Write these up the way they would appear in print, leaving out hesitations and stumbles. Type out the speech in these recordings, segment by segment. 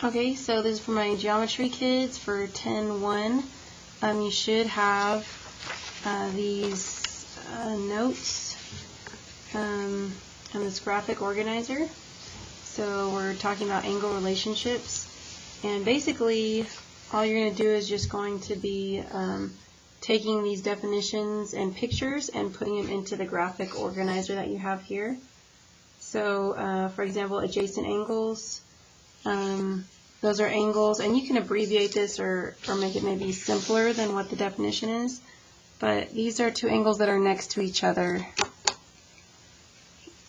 Okay, so this is for my geometry kids for 10-1. You should have these notes and this graphic organizer. So we're talking about angle relationships, and basically all you're going to do is just going to be taking these definitions and pictures and putting them into the graphic organizer that you have here. So for example, adjacent angles, those are angles, and you can abbreviate this or make it maybe simpler than what the definition is, but these are two angles that are next to each other.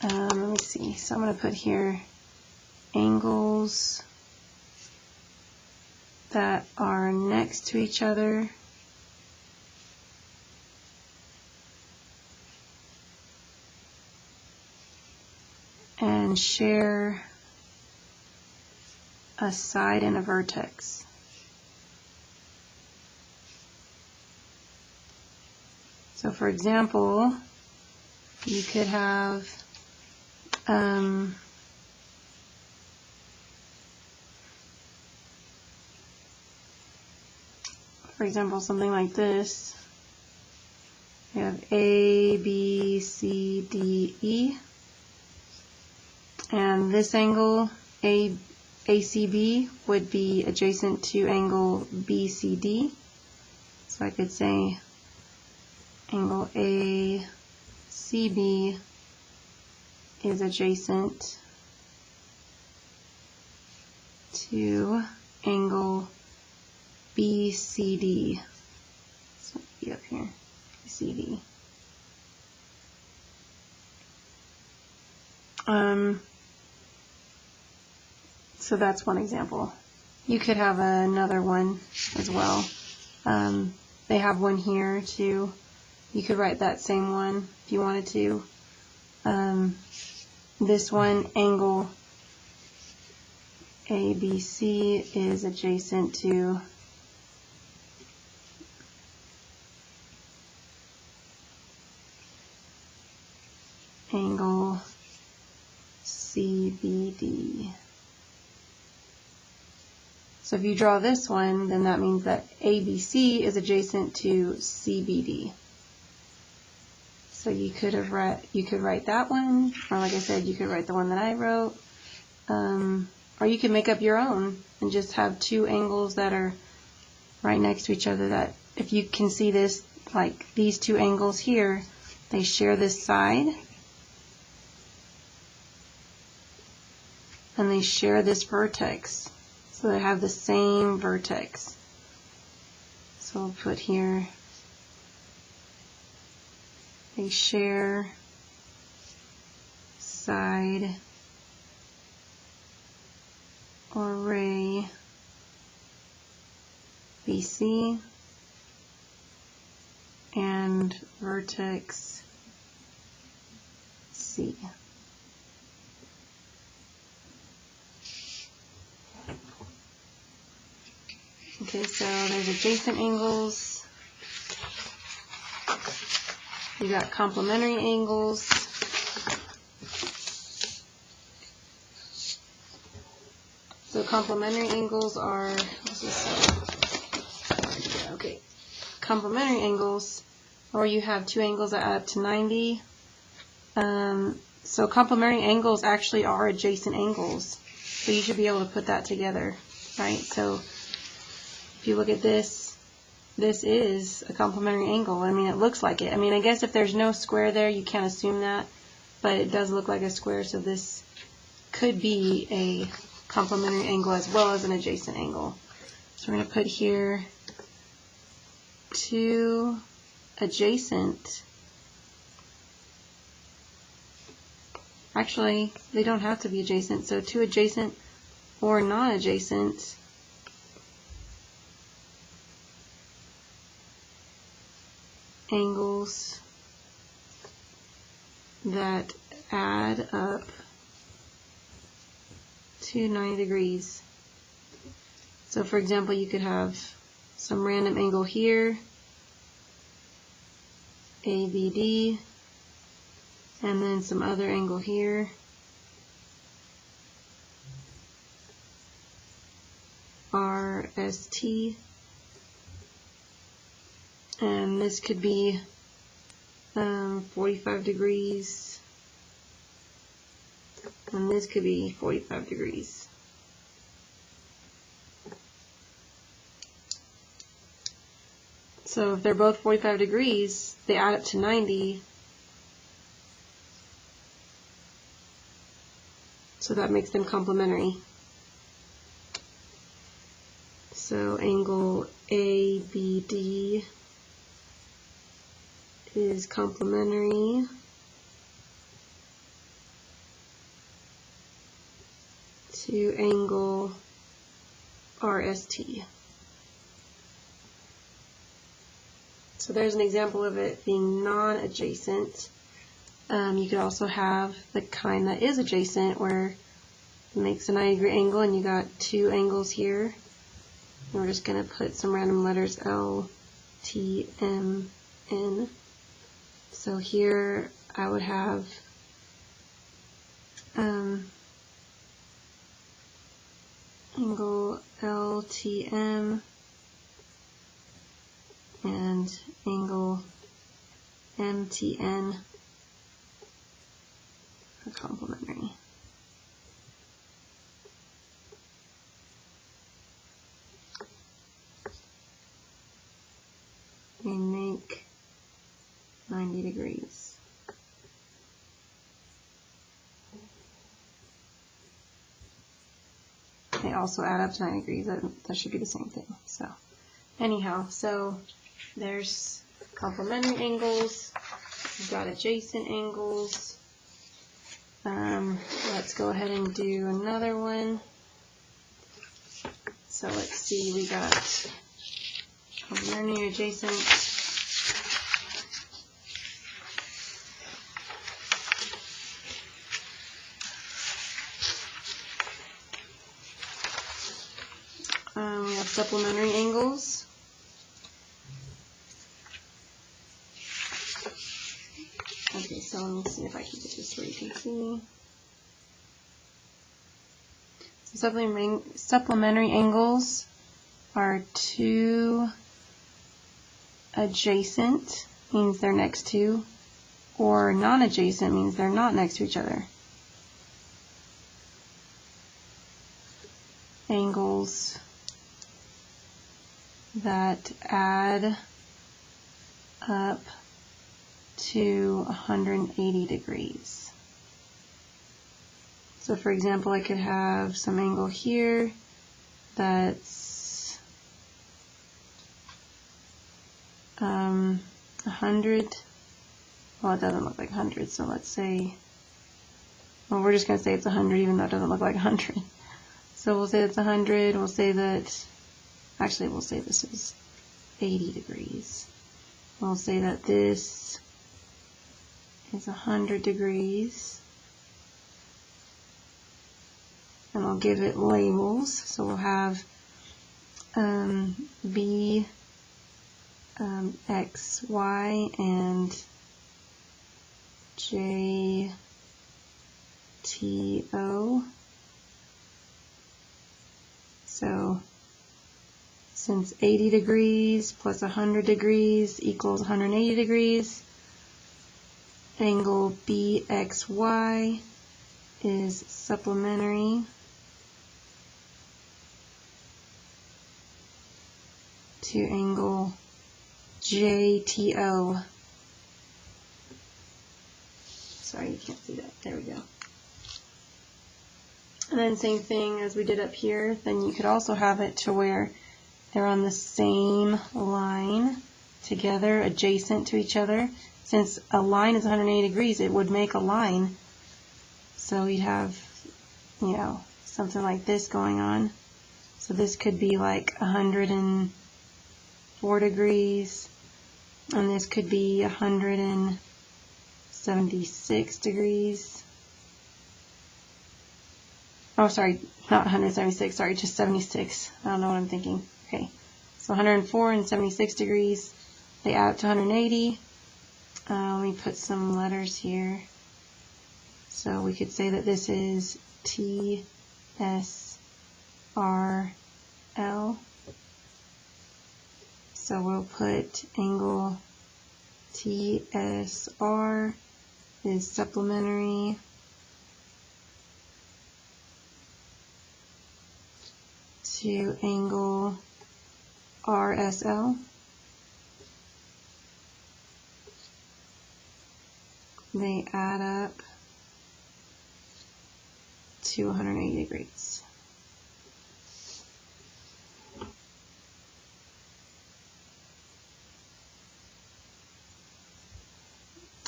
Let me see, so I'm going to put here angles that are next to each other and share a side and a vertex. So for example, you could have for example, something like this. We have A, B, C, D, E, and this angle ACB would be adjacent to angle BCD. So I could say angle ACB is adjacent to angle BCD. So be up here, BCD. So that's one example. You could have another one as well. They have one here too. You could write that same one if you wanted to. This one, angle ABC is adjacent to angle CBD. So if you draw this one, then that means that ABC is adjacent to CBD. So you could write that one, or like I said, you could write the one that I wrote, or you could make up your own and just have two angles that are right next to each other. That if you can see this, like these two angles here, they share this side, and they share this vertex. So they have the same vertex. So we'll put here, they share side or ray BC and vertex C. Okay, so there's adjacent angles. You got complementary angles. So complementary angles are, what's this? Okay, complementary angles, or you have two angles that add up to 90. So complementary angles actually are adjacent angles. So you should be able to put that together, right? So if you look at this, this is a complementary angle. I mean, it looks like it. I mean, I guess if there's no square there, you can't assume that, but it does look like a square, so this could be a complementary angle as well as an adjacent angle. So we're going to put here two adjacent. Actually, they don't have to be adjacent, so two adjacent or non-adjacent angles that add up to 90 degrees. So for example, you could have some random angle here, ABD, and then some other angle here, RST. And this could be 45 degrees. And this could be 45 degrees. So if they're both 45 degrees, they add up to 90. So that makes them complementary. So angle ABD is complementary to angle RST. So there's an example of it being non-adjacent. You could also have the kind that is adjacent where it makes a 90-degree angle and you got two angles here. And we're just going to put some random letters L, T, M, N. So here I would have angle LTM and angle MTN are complementary. They make 90 degrees. They also add up to 90 degrees. That should be the same thing. So anyhow, so there's complementary angles. We've got adjacent angles. Let's go ahead and do another one. So let's see, we got complementary, adjacent. We have supplementary angles. Okay, so let me see if I can get this where you can see. So supplementary angles are two adjacent, means they're next to, or non-adjacent means they're not next to each other. Angles that add up to 180 degrees. So for example, I could have some angle here that's 100. Well, it doesn't look like 100, so let's say, well, we're just going to say it's 100 even though it doesn't look like 100. So we'll say it's 100, we'll say that, actually we'll say this is 80 degrees. We'll say that this is 100 degrees. And I'll give it labels. So we'll have B, X, Y, and J, T, O. So since 80 degrees plus 100 degrees equals 180 degrees, angle BXY is supplementary to angle JTO. Sorry, you can't see that. There we go. And then same thing as we did up here, then you could also have it to where they're on the same line together, adjacent to each other. Since a line is 180 degrees, it would make a line. So you'd have, you know, something like this going on. So this could be like 104 degrees, and this could be 176 degrees. Oh, sorry, not 176, sorry, just 76. I don't know what I'm thinking. Okay, so 104 and 76 degrees, they add up to 180. Let me put some letters here. So we could say that this is T, S, R, L. So we'll put angle TSR is supplementary to angle RSL. They add up to 180 degrees.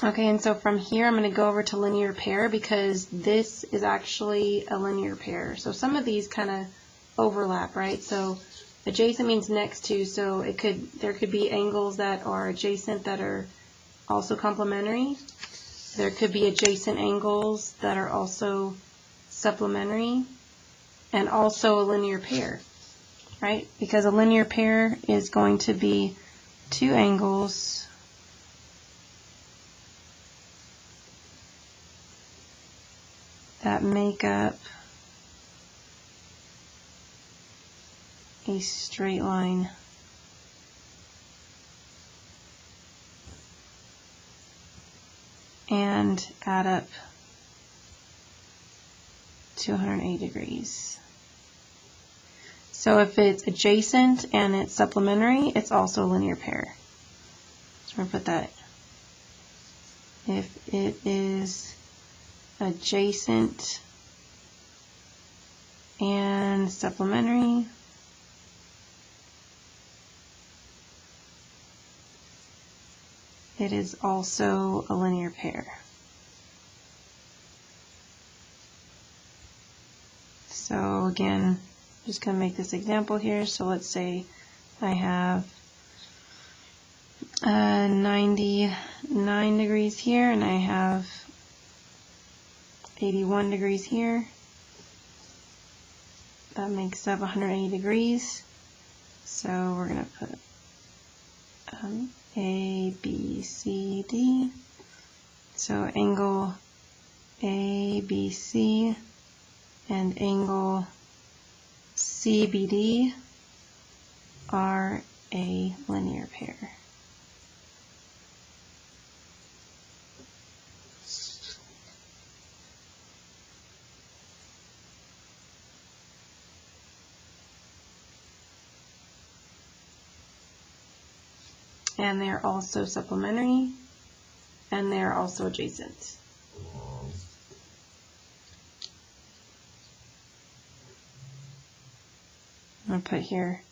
Okay, and so from here I'm going to go over to linear pair because this is actually a linear pair. So some of these kind of overlap, right? So adjacent means next to, so there could be angles that are adjacent that are also complementary. There could be adjacent angles that are also supplementary, and also a linear pair, right? Because a linear pair is going to be two angles that make up a straight line. And add up to 180 degrees. So if it's adjacent and it's supplementary, it's also a linear pair. So I'm going to put that. If it is adjacent and supplementary, it is also a linear pair. So again, I'm just going to make this example here. So let's say I have 99 degrees here and I have 81 degrees here. That makes up 180 degrees. So we're going to put A, B, C, D. So angle ABC and angle CBD are a linear pair. And they're also supplementary, and they're also adjacent. I'm going to put here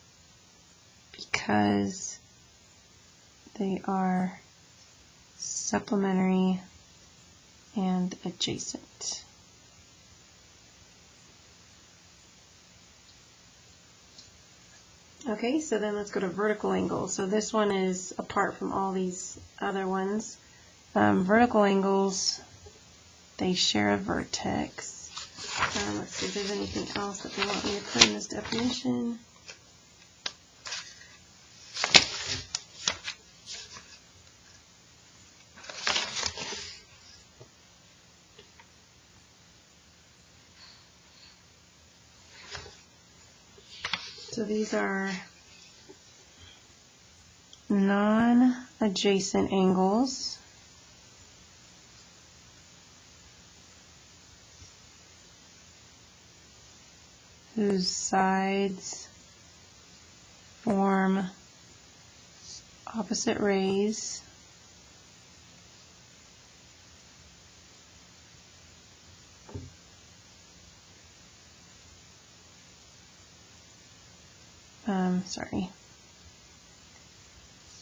because they are supplementary and adjacent. Okay, so then let's go to vertical angles. So this one is apart from all these other ones. Vertical angles, they share a vertex. Let's see if there's anything else that they want me to put in this definition. So these are non-adjacent angles. Whose sides form opposite rays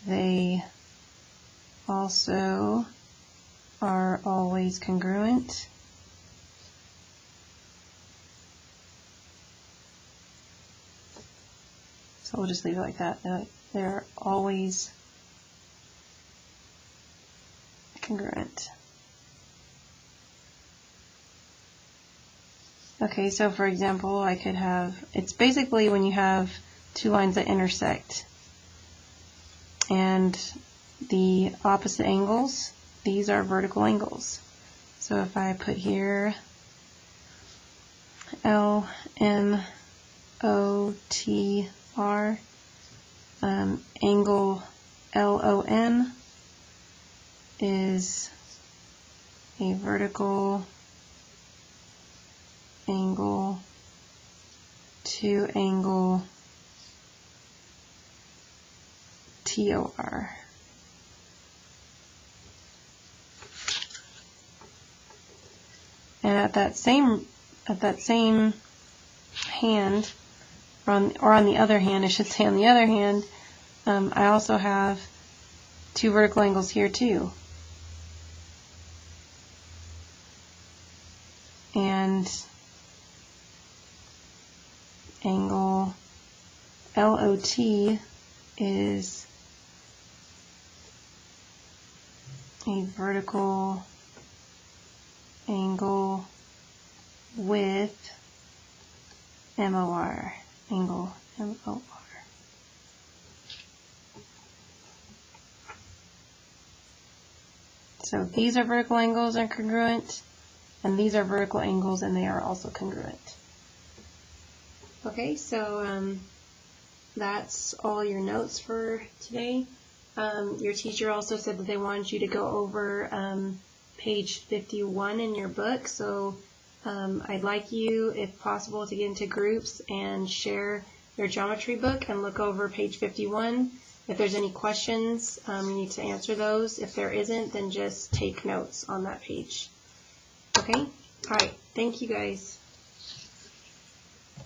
they also are always congruent. So we'll just leave it like that. They're always congruent. Okay, so for example, I could have, it's basically when you have two lines that intersect and the opposite angles, these are vertical angles. So if I put here L, M, Angle LON is a vertical angle to angle TOR. And at that same hand, or on the other hand, I should say on the other hand, I also have two vertical angles here too. And angle LOT is a vertical angle with MOR, angle MOR. So these are vertical angles and congruent, and these are vertical angles and they are also congruent. Okay, so that's all your notes for today. Your teacher also said that they wanted you to go over page 51 in your book, so I'd like you, if possible, to get into groups and share your geometry book and look over page 51. If there's any questions, you need to answer those. If there isn't, then just take notes on that page. Okay? All right. Thank you, guys.